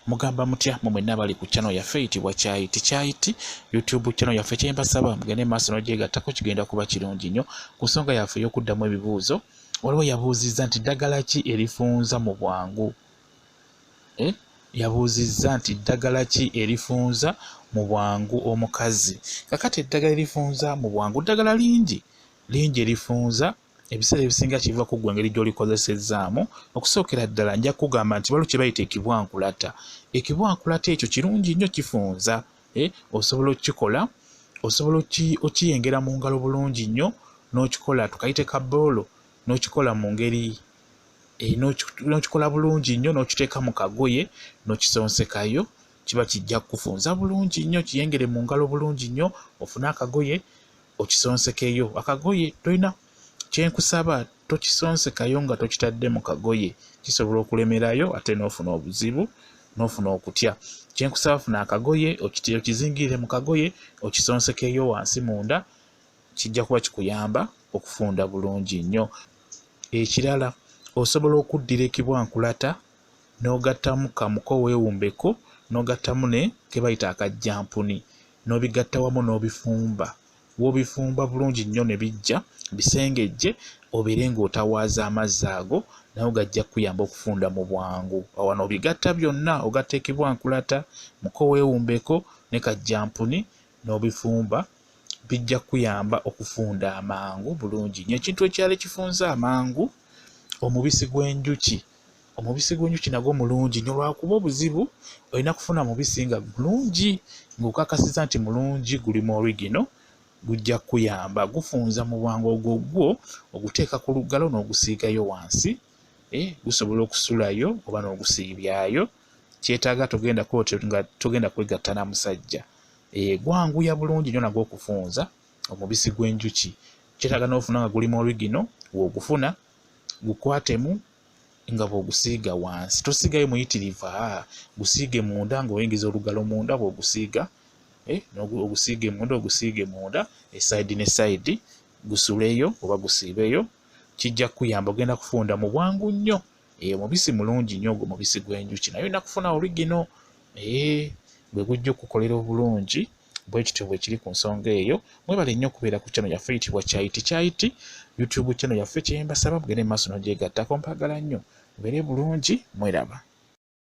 mugamba mutya mumwe nabali ku channel yaffe eyitibwa Kyayiti YouTube channel yaffe kyembasaba mugende maaso n'ogyegattako kigenda kuba kirungi nnyo ku nsonga yaffe ey'okuddamu ebibuuzo. Waliwo yabuuzizza nti ddagala ki erifunza mu bwangu? Yabuuzizza nti ddagala ki erifunza mu bwangu omukazi. Kakati eddagala erifunza mu bwangu ddagala lingi erifunza ebiseera ebisinga kiva ku ggwe engeri gy'olikozesezaamu. Okusookera ddala nja kugamba nti waliwo kye bayita ekibwankulata. Ekibwankulata ekyo kirungi nnyo kifunza. Osobola okukikola, osobola okiyengera mu ngalo bulungi nnyo n'okikola tukayite kaboolo n'okikola mu ngeri n'okikola bulungi nnyo n'okiteeka mu kagoye n'okisonsekayo, kiba kijja kufunza bulungi nnyo. Kiyengere mu ngalo bulungi nnyo, ofune akagoye okisonsekeyo. Akagoye tolina kyenkusaba tokisonsekayo nga tokitadde mu kagoye, kisobola okulemerayo ate n'ofuna obuzibu n'ofuna okutya. Kyenkusaba funa akagoye okizingirire mu kagoye okisonsekeyo wansi munda, kijja kuba kikuyamba okufunda bulungi nnyo. Ekirala, osobola okuddira ekibwankulata n'ogattamu kamuko weewumbeko n'ogattamu ne ke bayita akajjampuni n'obigatta wamu n'obifumba. W'obifumba bulungi nnyo ne bijja bisengejje, obeere ng'otawaaza amazzi ago, nawe gajja kuyamba okufunda mu bwangu. Wano obigatta byonna, ogatta ekibwankulata, muko weewumbeko ne kajjampuni n'obifumba, bijja kuyamba okufunda amangu bulungi nnyo. Ekintu ekirala ekifunza amangu, omubisi gw'enjuki. Omubisi gw'enjuki nagwo mulungi nnyo, lwakuba obuzibu olina kufuna mubisi nga bulungi ng'okakasiza nti mulungi gulimu origino, gujja kuyamba gufunza mu bwangu. Ogwo gwo oguteeka ku lugalo n'ogusiigayo wansi, gusobola okusulayo oba n'ogusiibyayo. Kyetaaga togenda nga togenda kwegatta na musajja. Gwanguya bulungi nnyo nagwo okufunza omubisi gw'enjuki. Kyetaaga n'ofuna nga gulimu origino, w'ogufuna gukwatemu nga bw'ogusiiga wansi. Tosiigayo muyitirivu, gusiige munda ng'oyingiza olugalo munda bw'ogusiiga. Ogusiige munda esayidi ne sayidi, gusuleyo oba gusiibeyo. Kijja kuyamba, ogenda kufunda mu bwangu nnyo. Omubisi mulungi nnyo ogwo mubisi gw'enjuki, naye olina kufuna origino. Bwe gujja okukolera obulungi bwe kityo bwe kiri ku nsonga eyo. Mwebale nnyo okubeera ku channel yaffe eyitibwa Kyayiti YouTube channel yaffe kyembasaba mugende maaso n'ogyegattako. Mpagala nnyo mubeere bulungi, mweraba.